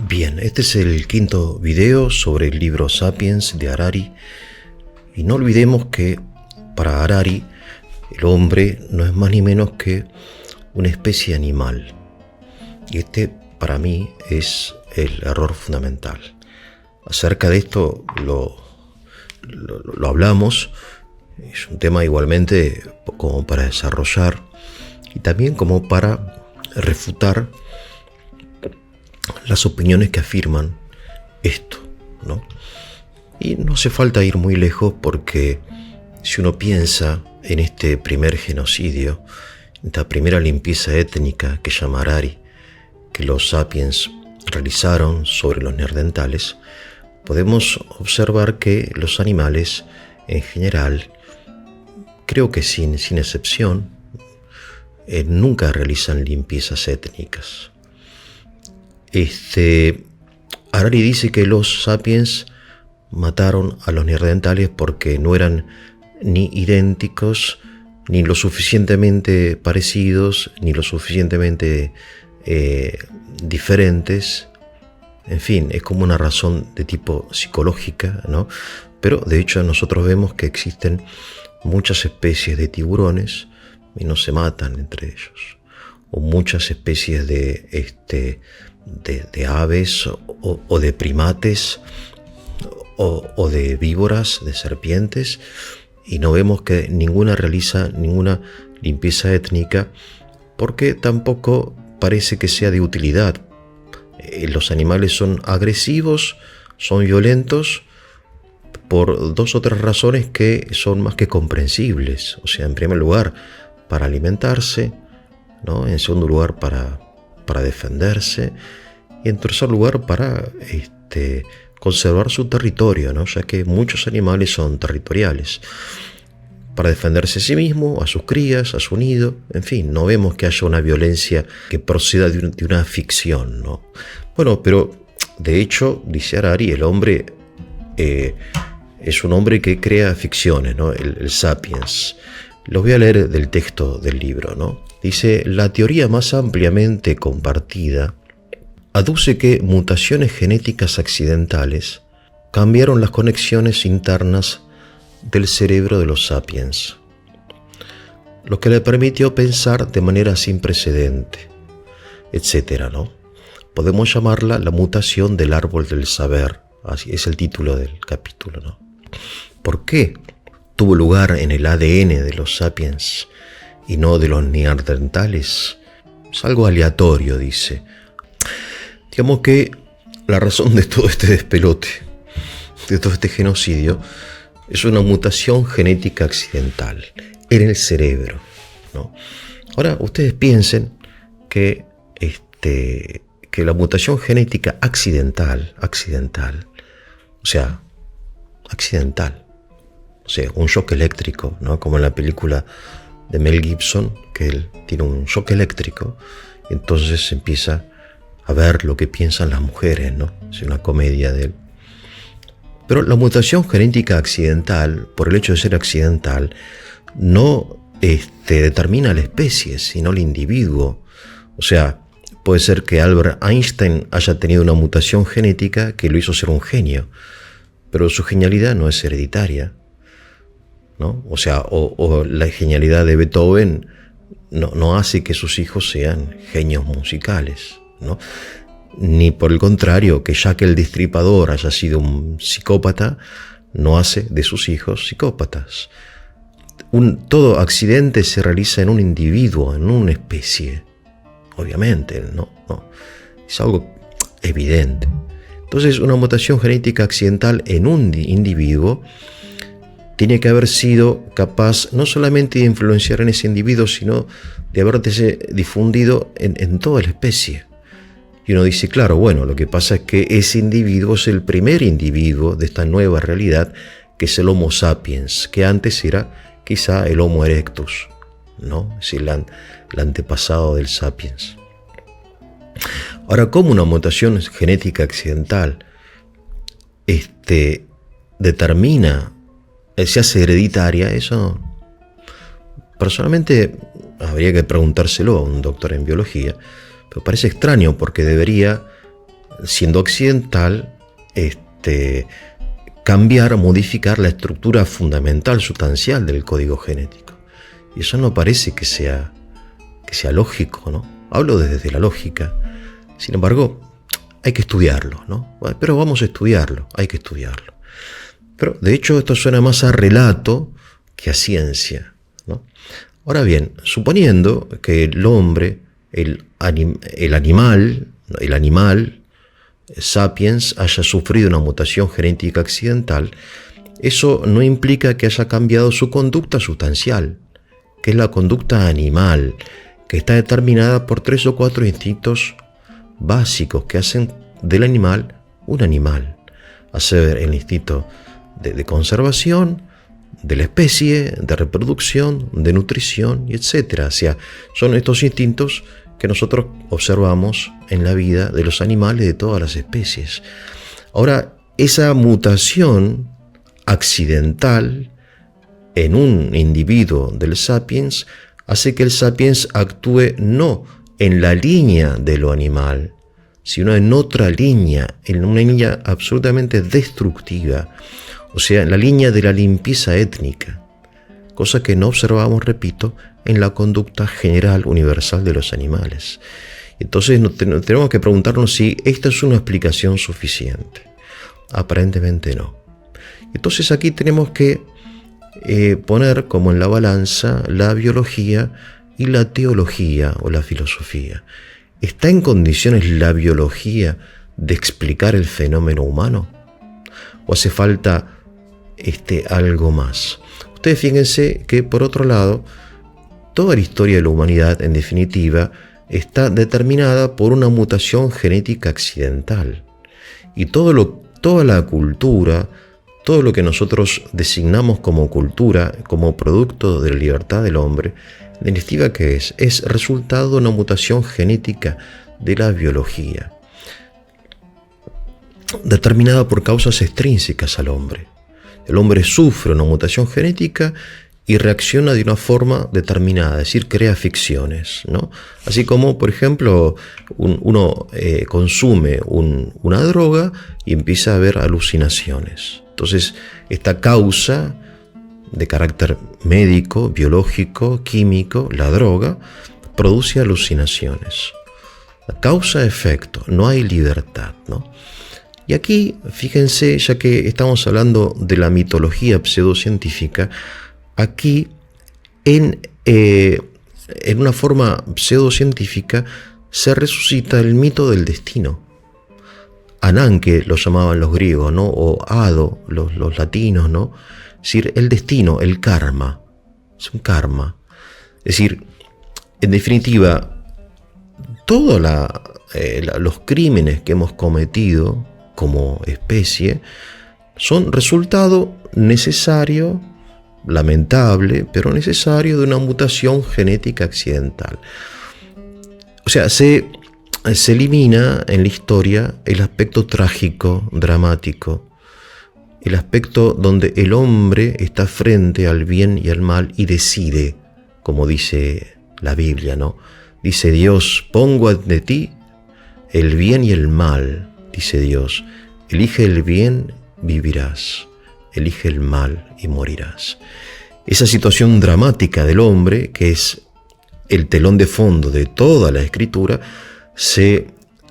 Bien, este es el quinto video sobre el libro Sapiens de Harari, y no olvidemos que para Harari el hombre no es más ni menos que una especie animal, y este para mí es el error fundamental. Acerca de esto lo hablamos, es un tema igualmente como para desarrollar y también como para refutar las opiniones que afirman esto, ¿no? Y no hace falta ir muy lejos, porque si uno piensa en este primer genocidio, esta primera limpieza étnica que llama Harari, que los sapiens realizaron sobre los neandertales, podemos observar que los animales en general, creo que sin excepción, nunca realizan limpiezas étnicas. Harari dice que los sapiens mataron a los neandertales porque no eran ni idénticos, ni lo suficientemente parecidos, ni lo suficientemente diferentes. En fin, es como una razón de tipo psicológica, ¿no? Pero de hecho nosotros vemos que existen muchas especies de tiburones y no se matan entre ellos, o muchas especies de aves o de primates o de víboras, de serpientes, y no vemos que ninguna realiza ninguna limpieza étnica, porque tampoco parece que sea de utilidad. Los animales son agresivos, son violentos por dos o tres razones que son más que comprensibles. O sea, en primer lugar, para alimentarse, ¿no? En segundo lugar, para defenderse, y en tercer lugar para conservar su territorio, ¿no? Ya que muchos animales son territoriales, para defenderse a sí mismo, a sus crías, a su nido. En fin, no vemos que haya una violencia que proceda de una ficción, ¿no? Bueno, pero de hecho, dice Harari, el hombre es un hombre que crea ficciones, ¿no? El Sapiens. Los voy a leer del texto del libro, ¿no? Dice: la teoría más ampliamente compartida aduce que mutaciones genéticas accidentales cambiaron las conexiones internas del cerebro de los sapiens, lo que le permitió pensar de manera sin precedente, etcétera, ¿no? Podemos llamarla la mutación del árbol del saber, así es el título del capítulo, ¿no? ¿Por qué tuvo lugar en el ADN de los sapiens y no de los neandertales? Es algo aleatorio, dice. Digamos que la razón de todo este despelote, de todo este genocidio, es una mutación genética accidental en el cerebro, ¿no? Ahora, ustedes piensen que la mutación genética accidental, o sea, un shock eléctrico, ¿no? Como en la película de Mel Gibson, que él tiene un shock eléctrico, y entonces empieza a ver lo que piensan las mujeres, ¿no? Es una comedia de él. Pero la mutación genética accidental, por el hecho de ser accidental, no determina la especie, sino el individuo. O sea, puede ser que Albert Einstein haya tenido una mutación genética que lo hizo ser un genio, pero su genialidad no es hereditaria, ¿no? O sea, o la genialidad de Beethoven no hace que sus hijos sean genios musicales, ¿no? Ni por el contrario, que Jack el Destripador haya sido un psicópata, no hace de sus hijos psicópatas. Todo accidente se realiza en un individuo, en una especie. Obviamente, no. Es algo evidente. Entonces, una mutación genética accidental en un individuo tiene que haber sido capaz no solamente de influenciar en ese individuo, sino de haberse difundido en toda la especie. Y uno dice, claro, bueno, lo que pasa es que ese individuo es el primer individuo de esta nueva realidad, que es el Homo sapiens, que antes era quizá el Homo erectus, ¿no? Es decir, el antepasado del sapiens. Ahora, ¿cómo una mutación genética accidental determina se hace hereditaria, eso personalmente habría que preguntárselo a un doctor en biología, pero parece extraño porque debería, siendo occidental, cambiar, modificar la estructura fundamental, sustancial del código genético. Y eso no parece que sea lógico, ¿no? Hablo desde la lógica. Sin embargo, hay que estudiarlo, ¿no? Pero vamos a estudiarlo, hay que estudiarlo. Pero de hecho esto suena más a relato que a ciencia, ¿no? Ahora bien, suponiendo que el hombre, el animal sapiens, haya sufrido una mutación genética accidental, eso no implica que haya cambiado su conducta sustancial, que es la conducta animal, que está determinada por 3 o 4 instintos básicos que hacen del animal un animal. A saber, el instinto de conservación, de la especie, de reproducción, de nutrición, etc. O sea, son estos instintos que nosotros observamos en la vida de los animales de todas las especies. Ahora, esa mutación accidental en un individuo del sapiens hace que el sapiens actúe no en la línea de lo animal, sino en otra línea, en una línea absolutamente destructiva, o sea, en la línea de la limpieza étnica, cosa que no observamos, repito, en la conducta general universal de los animales. Entonces tenemos que preguntarnos si esta es una explicación suficiente. Aparentemente no. Entonces aquí tenemos que poner como en la balanza la biología y la teología o la filosofía. ¿Está en condiciones la biología de explicar el fenómeno humano? ¿O hace falta algo más? Ustedes fíjense que, por otro lado, toda la historia de la humanidad, en definitiva, está determinada por una mutación genética accidental. Y toda la cultura, todo lo que nosotros designamos como cultura, como producto de la libertad del hombre, en definitiva, ¿qué es? Es resultado de una mutación genética de la biología, determinada por causas extrínsecas al hombre. El hombre sufre una mutación genética y reacciona de una forma determinada, es decir, crea ficciones, ¿no? Así como, por ejemplo, uno consume una droga y empieza a ver alucinaciones. Entonces, esta causa de carácter médico, biológico, químico, la droga, produce alucinaciones. La causa-efecto, no hay libertad, ¿no? Y aquí, fíjense, ya que estamos hablando de la mitología pseudocientífica, aquí en una forma pseudocientífica se resucita el mito del destino. Ananke lo llamaban los griegos, ¿no? O Hado, los latinos, ¿no? Es decir, el destino, el karma. Es un karma. Es decir, en definitiva, todos los crímenes que hemos cometido como especie son resultado necesario, lamentable, pero necesario de una mutación genética accidental. O sea, se elimina en la historia el aspecto trágico, dramático, el aspecto donde el hombre está frente al bien y al mal y decide, como dice la Biblia, ¿no? Dice Dios, pongo ante ti el bien y el mal, dice Dios, elige el bien, vivirás, elige el mal y morirás. Esa situación dramática del hombre, que es el telón de fondo de toda la escritura,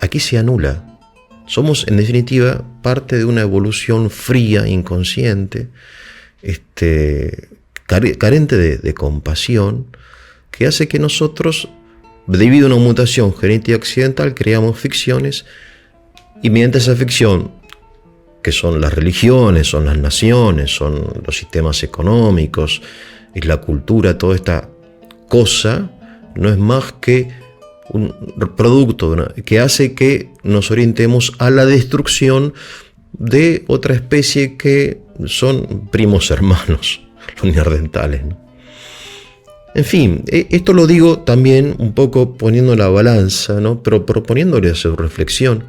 aquí se anula. Somos, en definitiva, parte de una evolución fría, inconsciente, carente de compasión, que hace que nosotros, debido a una mutación genética accidental, creamos ficciones, y mediante esa ficción, que son las religiones, son las naciones, son los sistemas económicos, es la cultura, toda esta cosa, no es más que un producto que hace que nos orientemos a la destrucción de otra especie que son primos hermanos, los neandertales, ¿no? En fin, esto lo digo también un poco poniendo la balanza, ¿no? Pero proponiéndole a su reflexión.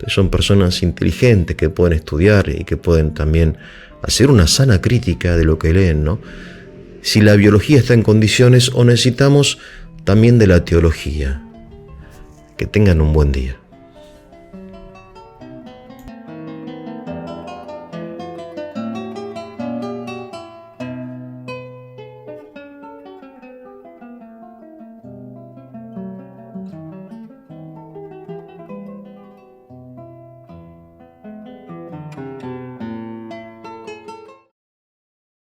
Son personas inteligentes que pueden estudiar y que pueden también hacer una sana crítica de lo que leen, ¿no? Si la biología está en condiciones o necesitamos también de la teología. Que tengan un buen día.